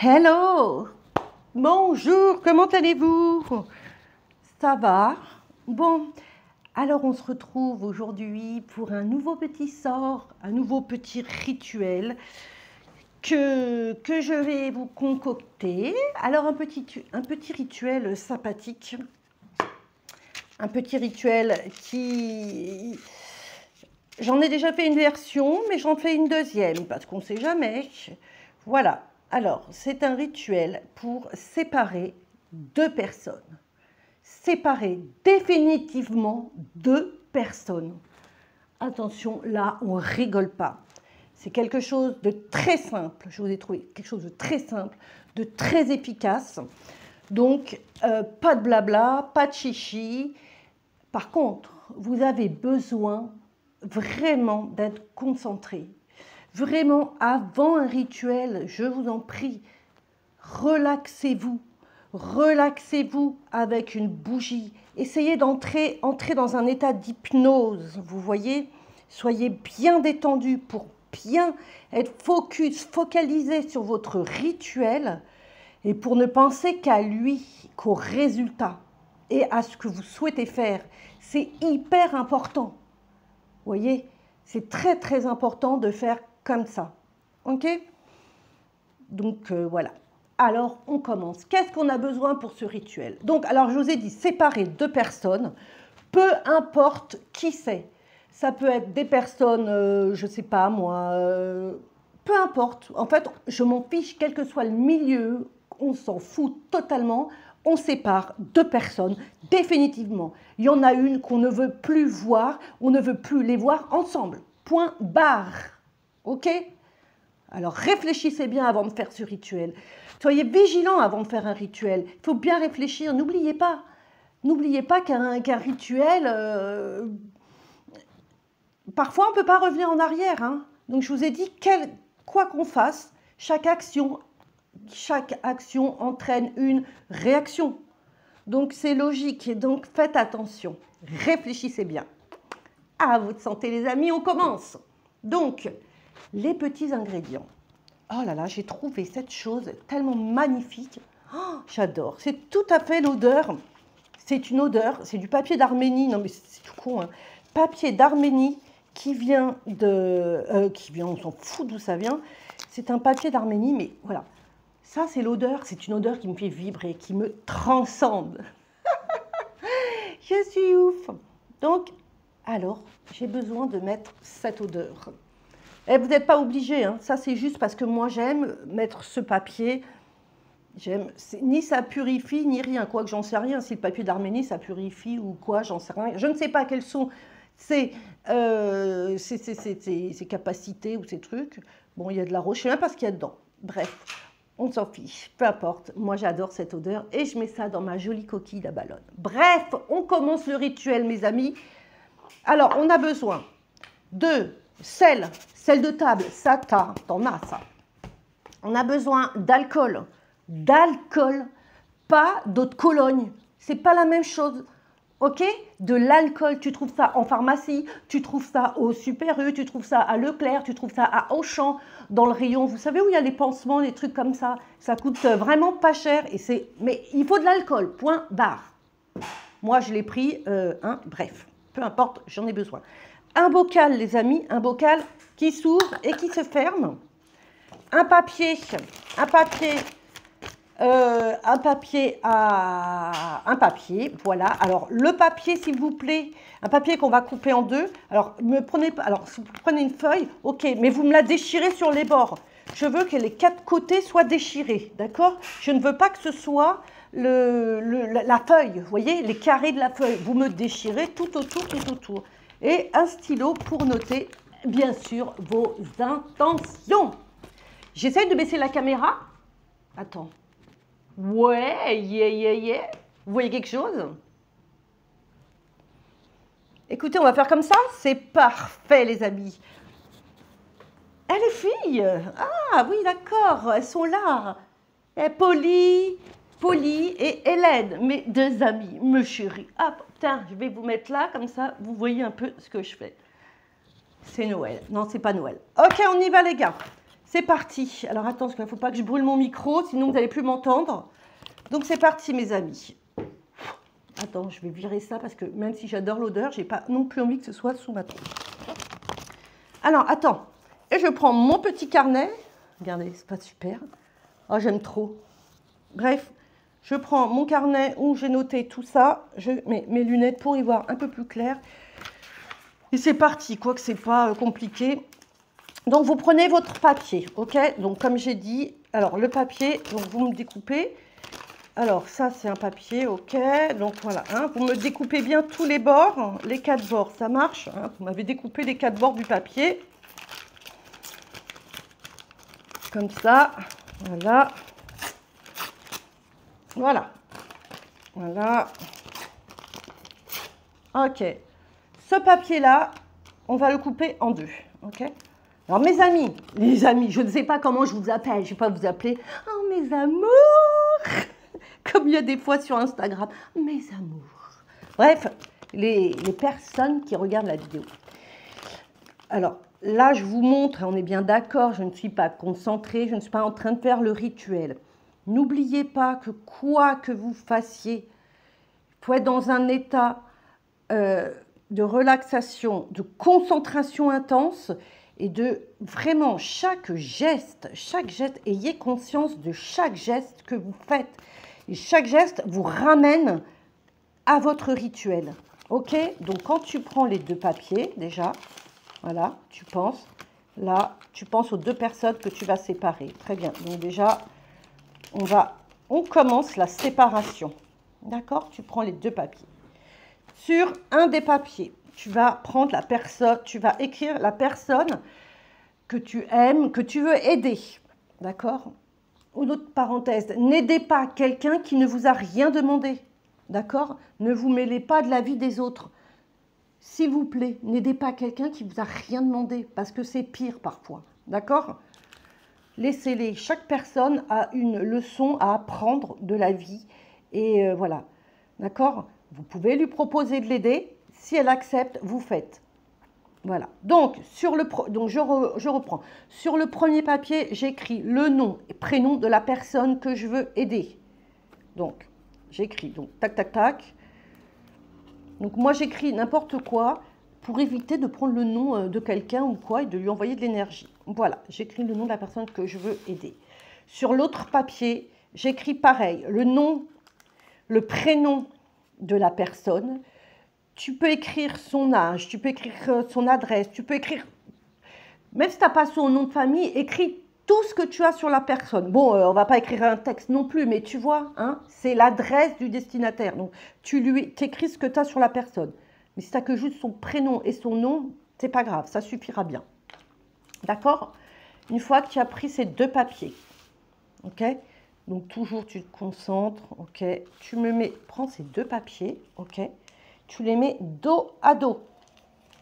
Hello! Bonjour, comment allez-vous? Ça va? Bon, alors on se retrouve aujourd'hui pour un nouveau petit sort, un nouveau petit rituel que je vais vous concocter. Alors un petit rituel sympathique, un petit rituel qui... J'en ai déjà fait une version, mais j'en fais une deuxième, parce qu'on ne sait jamais. Voilà. Alors, c'est un rituel pour séparer deux personnes. Séparer définitivement deux personnes. Attention, là, on ne rigole pas. C'est quelque chose de très simple. Je vous ai trouvé quelque chose de très simple, de très efficace. Donc, pas de blabla, pas de chichi. Par contre, vous avez besoin vraiment d'être concentré. Vraiment, avant un rituel, je vous en prie, relaxez-vous. Relaxez-vous avec une bougie. Essayez d'entrer dans un état d'hypnose, vous voyez. Soyez bien détendu pour bien être focalisé sur votre rituel et pour ne penser qu'à lui, qu'au résultat et à ce que vous souhaitez faire. C'est hyper important. Vous voyez, c'est très très important de faire comme ça. Ok? Donc voilà. Alors on commence. Qu'est-ce qu'on a besoin pour ce rituel? Donc, alors je vous ai dit séparer deux personnes, peu importe qui c'est. Ça peut être des personnes, je ne sais pas moi, peu importe. En fait, je m'en fiche, quel que soit le milieu, on s'en fout totalement. On sépare deux personnes définitivement. Il y en a une qu'on ne veut plus voir, on ne veut plus les voir ensemble. Point barre. Ok? Alors réfléchissez bien avant de faire ce rituel. Soyez vigilants avant de faire un rituel. Il faut bien réfléchir. N'oubliez pas qu'un rituel, parfois on ne peut pas revenir en arrière. Hein. Donc je vous ai dit, quoi qu'on fasse, chaque action entraîne une réaction. Donc c'est logique, et donc faites attention, réfléchissez bien. À votre santé les amis, on commence. Donc, les petits ingrédients. Oh là là, j'ai trouvé cette chose tellement magnifique. Oh, j'adore, c'est tout à fait l'odeur. C'est une odeur, c'est du papier d'Arménie, non mais c'est tout con. Hein. Papier d'Arménie qui vient on s'en fout d'où ça vient. C'est un papier d'Arménie, mais voilà. Ça, c'est l'odeur, c'est une odeur qui me fait vibrer, qui me transcende. Je suis ouf. Donc, alors, j'ai besoin de mettre cette odeur. Et vous n'êtes pas obligé, hein. Ça c'est juste parce que moi j'aime mettre ce papier. Ni ça purifie, ni rien. Quoique j'en sais rien, si le papier d'Arménie ça purifie ou quoi, j'en sais rien. Je ne sais pas quelles sont ses capacités ou ces trucs. Bon, il y a de la rose, je ne sais même pas ce qu'il y a dedans. Bref. On s'en fiche, peu importe. Moi, j'adore cette odeur et je mets ça dans ma jolie coquille d'Abalone. Bref, on commence le rituel, mes amis. Alors, on a besoin de sel de table, ça, t'en as, ça. On a besoin d'alcool, pas d'eau de Cologne. C'est pas la même chose. Ok? De l'alcool, tu trouves ça en pharmacie, tu trouves ça au Super U, tu trouves ça à Leclerc, tu trouves ça à Auchan, dans le rayon. Vous savez où il y a les pansements, les trucs comme ça. Ça coûte vraiment pas cher. Mais il faut de l'alcool, point barre. Moi, je l'ai pris, bref, peu importe, j'en ai besoin. Un bocal, les amis, un bocal qui s'ouvre et qui se ferme. Un papier, voilà. Alors, le papier, s'il vous plaît, un papier qu'on va couper en deux. Alors, si vous prenez une feuille, ok, mais vous me la déchirez sur les bords. Je veux que les quatre côtés soient déchirés, d'accord? Je ne veux pas que ce soit la feuille, vous voyez, les carrés de la feuille. Vous me déchirez tout autour. Et un stylo pour noter, bien sûr, vos intentions. J'essaye de baisser la caméra. Attends. Ouais, yeah. Vous voyez quelque chose? Écoutez, on va faire comme ça. C'est parfait, les amis. Eh, les filles! Ah, oui, d'accord, elles sont là. Et Polly et Hélène, mes deux amies, me chérie. Hop, tiens, je vais vous mettre là, comme ça, vous voyez un peu ce que je fais. C'est Noël. Non, c'est pas Noël. Ok, on y va, les gars. C'est parti. Alors attends, parce qu'il ne faut pas que je brûle mon micro, sinon vous n'allez plus m'entendre. Donc c'est parti mes amis. Attends, je vais virer ça parce que même si j'adore l'odeur, j'ai pas non plus envie que ce soit sous ma tronche. Alors attends, et je prends mon petit carnet. Regardez, c'est pas super. Oh, j'aime trop. Bref, je prends mon carnet où j'ai noté tout ça. Je mets mes lunettes pour y voir un peu plus clair. Et c'est parti, quoique c'est pas compliqué. Donc vous prenez votre papier, ok? Donc comme j'ai dit, alors le papier, donc vous me découpez. Alors ça c'est un papier, ok? Donc voilà, hein, vous me découpez bien tous les bords, les 4 bords, ça marche, hein, vous m'avez découpé les 4 bords du papier. Comme ça, voilà. Voilà. Voilà. Ok. Ce papier-là, on va le couper en deux, ok? Alors mes amis, les amis, je ne sais pas comment je vous appelle, je ne vais pas vous appeler « Oh mes amours !» comme il y a des fois sur Instagram, « Mes amours !» Bref, les personnes qui regardent la vidéo. Alors là, je vous montre, on est bien d'accord, je ne suis pas concentrée, je ne suis pas en train de faire le rituel. N'oubliez pas que quoi que vous fassiez, il faut être dans un état de relaxation, de concentration intense et de vraiment chaque geste, ayez conscience de chaque geste que vous faites. Et chaque geste vous ramène à votre rituel. Ok? Donc quand tu prends les deux papiers, déjà, voilà, tu penses, là, tu penses aux deux personnes que tu vas séparer. Très bien. Donc déjà, on commence la séparation. D'accord? Tu prends les deux papiers. Sur un des papiers, tu vas prendre la personne, tu vas écrire la personne que tu aimes, que tu veux aider. D'accord? Une autre parenthèse, n'aidez pas quelqu'un qui ne vous a rien demandé. D'accord? Ne vous mêlez pas de la vie des autres. S'il vous plaît, n'aidez pas quelqu'un qui ne vous a rien demandé, parce que c'est pire parfois. D'accord? Laissez-les. Chaque personne a une leçon à apprendre de la vie. Et voilà. D'accord? Vous pouvez lui proposer de l'aider. Si elle accepte, vous faites. Voilà. Donc, je reprends. Sur le premier papier, j'écris le nom et prénom de la personne que je veux aider. Donc, j'écris. Donc, tac, tac, tac. Donc, moi, j'écris n'importe quoi pour éviter de prendre le nom de quelqu'un ou quoi et de lui envoyer de l'énergie. Voilà. J'écris le nom de la personne que je veux aider. Sur l'autre papier, j'écris pareil. Le nom, le prénom de la personne. Tu peux écrire son âge, tu peux écrire son adresse, tu peux écrire, même si tu n'as pas son nom de famille, écris tout ce que tu as sur la personne. Bon, on ne va pas écrire un texte non plus, mais tu vois, hein, c'est l'adresse du destinataire. Donc, tu écris ce que tu as sur la personne. Mais si tu n'as que juste son prénom et son nom, c'est pas grave, ça suffira bien. D'accord? Une fois que tu as pris ces deux papiers, ok? Donc, toujours, tu te concentres, ok? Tu prends ces deux papiers, ok? Tu les mets dos à dos.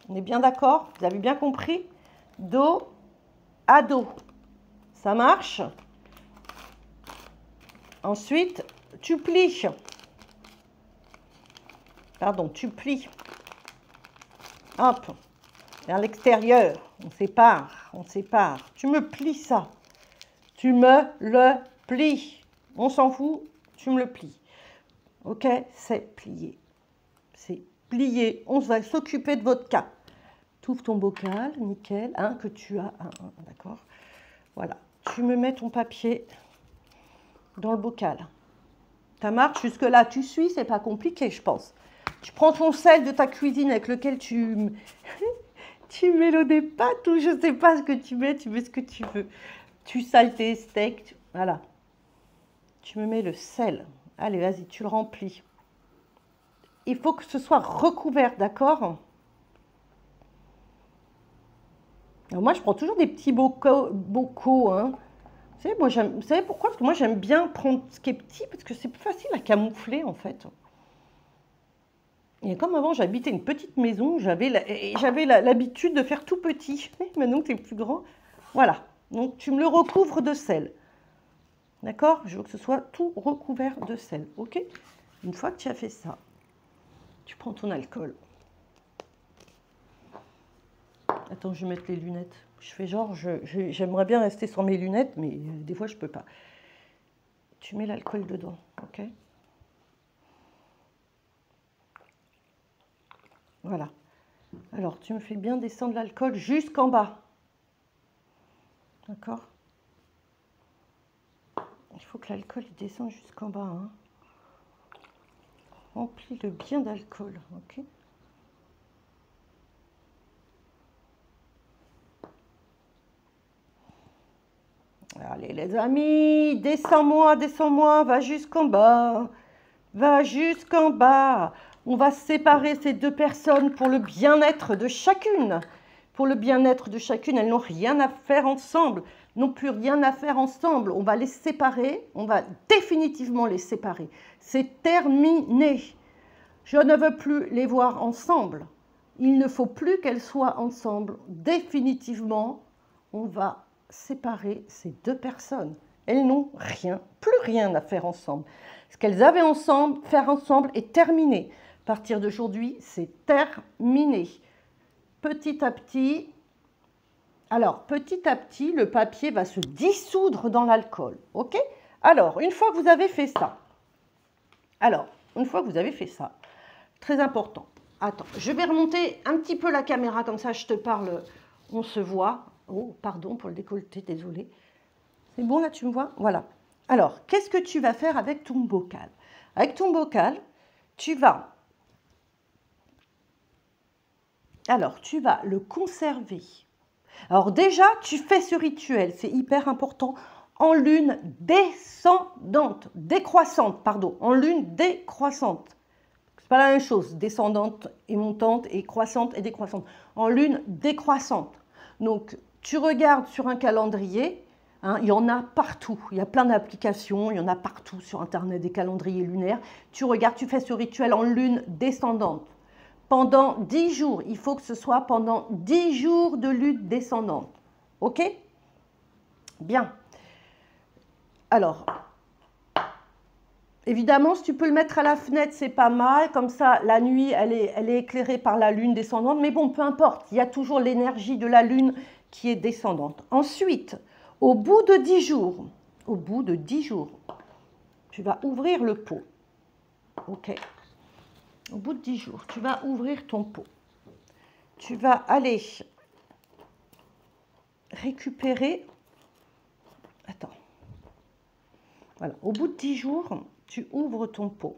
On est bien d'accord? Vous avez bien compris? Dos à dos. Ça marche? Ensuite, tu plies. Pardon, tu plies. Hop, vers l'extérieur. On sépare, on sépare. Tu me plies ça. Tu me le plies. On s'en fout, tu me le plies. Ok? C'est plié. C'est plié. On va s'occuper de votre cas. Tu ouvres ton bocal, nickel, hein, que tu as, d'accord? Voilà. Tu me mets ton papier dans le bocal. Ta marche jusque-là, tu suis, c'est pas compliqué, je pense. Tu prends ton sel de ta cuisine avec lequel tu mets des pâtes ou je sais pas ce que tu mets ce que tu veux. Tu sales tes steaks, voilà. Tu me mets le sel. Allez, vas-y, tu le remplis. Il faut que ce soit recouvert, d'accord? Alors moi, je prends toujours des petits bocaux, hein. Vous savez pourquoi? Parce que moi, j'aime bien prendre ce qui est petit, parce que c'est plus facile à camoufler, en fait. Et comme avant, j'habitais une petite maison, j'avais l'habitude de faire tout petit. Maintenant que tu es plus grand, voilà. Donc, tu me le recouvres de sel. D'accord? Je veux que ce soit tout recouvert de sel, ok? Une fois que tu as fait ça, tu prends ton alcool. Attends, je vais mettre les lunettes. Je fais genre, j'aimerais bien rester sans mes lunettes, mais des fois je peux pas. Tu mets l'alcool dedans, ok? Voilà. Alors, tu me fais bien descendre l'alcool jusqu'en bas. D'accord? Il faut que l'alcool descende jusqu'en bas. Hein. Remplis-le bien d'alcool, ok? Allez les amis, descends-moi, va jusqu'en bas. Va jusqu'en bas. On va séparer ces deux personnes pour le bien-être de chacune. Pour le bien-être de chacune, elles n'ont rien à faire ensemble, n'ont plus rien à faire ensemble. On va les séparer, on va définitivement les séparer. C'est terminé. Je ne veux plus les voir ensemble. Il ne faut plus qu'elles soient ensemble. Définitivement, on va séparer ces deux personnes. Elles n'ont plus rien à faire ensemble. Ce qu'elles avaient ensemble, faire ensemble est terminé. À partir d'aujourd'hui, c'est terminé. Petit à petit, le papier va se dissoudre dans l'alcool. Ok? Alors, une fois que vous avez fait ça, très important. Attends, je vais remonter un petit peu la caméra, comme ça je te parle, on se voit. Oh, pardon pour le décolleté, désolé. C'est bon là, tu me vois? Voilà. Alors, qu'est-ce que tu vas faire avec ton bocal? Avec ton bocal, tu vas le conserver. Alors déjà, tu fais ce rituel, c'est hyper important, en lune en lune décroissante. C'est pas la même chose, descendante et montante et croissante et décroissante. En lune décroissante. Donc, tu regardes sur un calendrier, hein, il y en a partout, il y a plein d'applications, il y en a partout sur Internet, des calendriers lunaires. Tu regardes, tu fais ce rituel en lune descendante. Pendant 10 jours, il faut que ce soit pendant 10 jours de lune descendante. Ok? Bien. Alors, évidemment, si tu peux le mettre à la fenêtre, c'est pas mal. Comme ça, la nuit, elle est éclairée par la lune descendante. Mais bon, peu importe, il y a toujours l'énergie de la lune qui est descendante. Ensuite, au bout de 10 jours, tu vas ouvrir le pot. Ok? Au bout de 10 jours, tu vas ouvrir ton pot. Tu vas aller récupérer... Attends. Voilà, au bout de 10 jours, tu ouvres ton pot.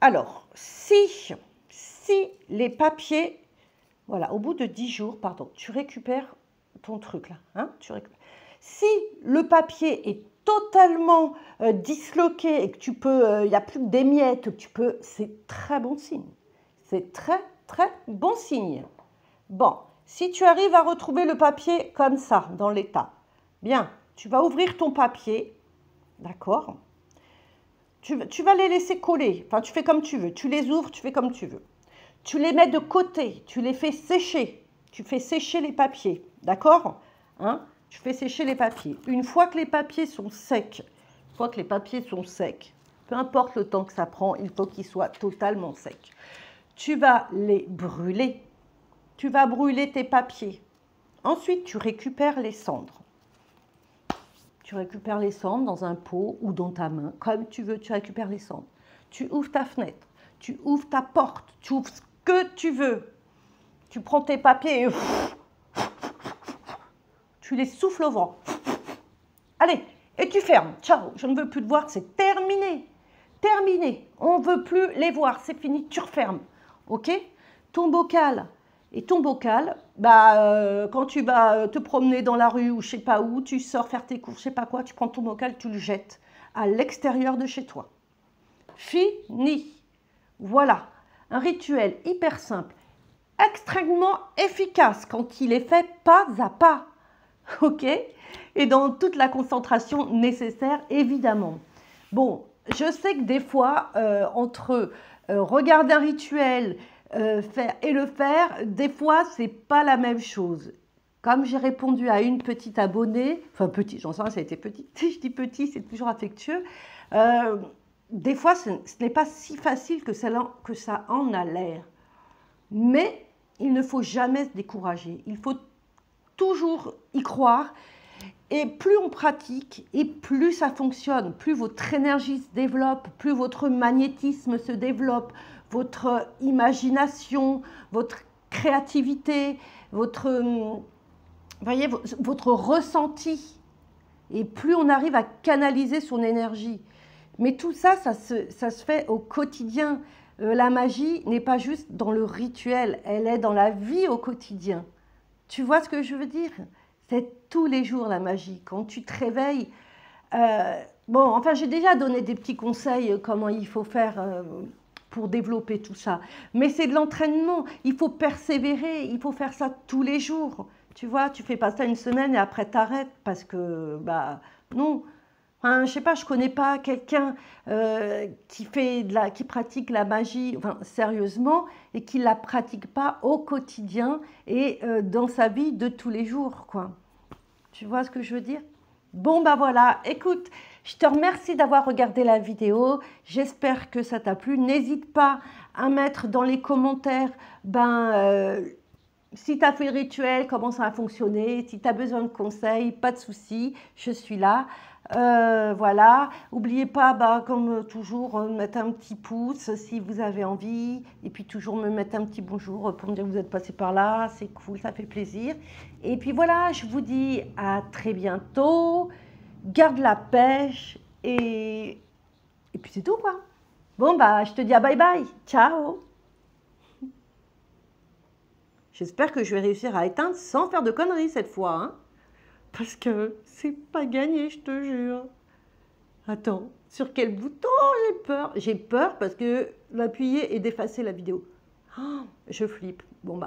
Alors, si les papiers... Voilà, au bout de 10 jours, pardon, tu récupères ton truc là. Hein, si le papier est totalement disloqué et que tu peux, il n'y a plus que des miettes, c'est très bon signe. C'est très, très bon signe. Bon, si tu arrives à retrouver le papier comme ça, dans l'état, bien, tu vas ouvrir ton papier, d'accord? Tu vas les laisser coller, enfin tu fais comme tu veux, tu les ouvres, tu fais comme tu veux. Tu les mets de côté, tu les fais sécher, tu fais sécher les papiers, d'accord? Hein? Tu fais sécher les papiers. Une fois que les papiers sont secs, peu importe le temps que ça prend, il faut qu'ils soient totalement secs. Tu vas les brûler. Tu vas brûler tes papiers. Ensuite, tu récupères les cendres. Tu récupères les cendres dans un pot ou dans ta main, comme tu veux, tu récupères les cendres. Tu ouvres ta fenêtre, tu ouvres ta porte, tu ouvres ce que tu veux. Tu prends tes papiers et tu les souffles au vent. Allez, et tu fermes. Ciao, je ne veux plus te voir, c'est terminé. Terminé. On ne veut plus les voir, c'est fini, tu refermes. Ok? Ton bocal. Et ton bocal, quand tu vas te promener dans la rue ou je ne sais pas où, tu sors faire tes courses, je ne sais pas quoi, tu prends ton bocal, tu le jettes à l'extérieur de chez toi. Fini. Voilà, un rituel hyper simple, extrêmement efficace quand il est fait pas à pas. Ok? Et dans toute la concentration nécessaire, évidemment. Bon, je sais que des fois, entre regarder un rituel, faire et le faire, des fois, c'est pas la même chose. Comme j'ai répondu à une petite abonnée, enfin petite, j'en sais rien, ça a été petite, je dis petit, c'est toujours affectueux, des fois, ce n'est pas si facile que ça en a l'air. Mais il ne faut jamais se décourager. Il faut toujours y croire. Et plus on pratique, et plus ça fonctionne, plus votre énergie se développe, plus votre magnétisme se développe, votre imagination, votre créativité, voyez, votre ressenti. Et plus on arrive à canaliser son énergie. Mais tout ça, ça se fait au quotidien. La magie n'est pas juste dans le rituel, elle est dans la vie au quotidien. Tu vois ce que je veux dire? C'est tous les jours la magie. Quand tu te réveilles, bon, enfin j'ai déjà donné des petits conseils comment il faut faire pour développer tout ça. Mais c'est de l'entraînement, il faut persévérer, il faut faire ça tous les jours. Tu vois, tu fais pas ça une semaine et après t'arrêtes parce que, bah non. Enfin, je sais pas, je connais pas quelqu'un qui pratique la magie, enfin, sérieusement, et qui la pratique pas au quotidien et dans sa vie de tous les jours, quoi. Tu vois ce que je veux dire? Bon, bah voilà, écoute, je te remercie d'avoir regardé la vidéo. J'espère que ça t'a plu. N'hésite pas à mettre dans les commentaires, si tu as fait le rituel, comment ça a fonctionné. Si tu as besoin de conseils, pas de souci, je suis là. Voilà, n'oubliez pas, comme toujours, mettre un petit pouce si vous avez envie, et puis toujours me mettre un petit bonjour pour me dire que vous êtes passé par là, c'est cool, ça fait plaisir. Et puis voilà, je vous dis à très bientôt, garde la pêche, et puis c'est tout, quoi. Bon, je te dis à bye bye, ciao. J'espère que je vais réussir à éteindre sans faire de conneries cette fois, hein. Parce que c'est pas gagné, je te jure. Attends, sur quel bouton? J'ai peur. J'ai peur parce que l'appuyer et d'effacer la vidéo. Oh, je flippe. Bon,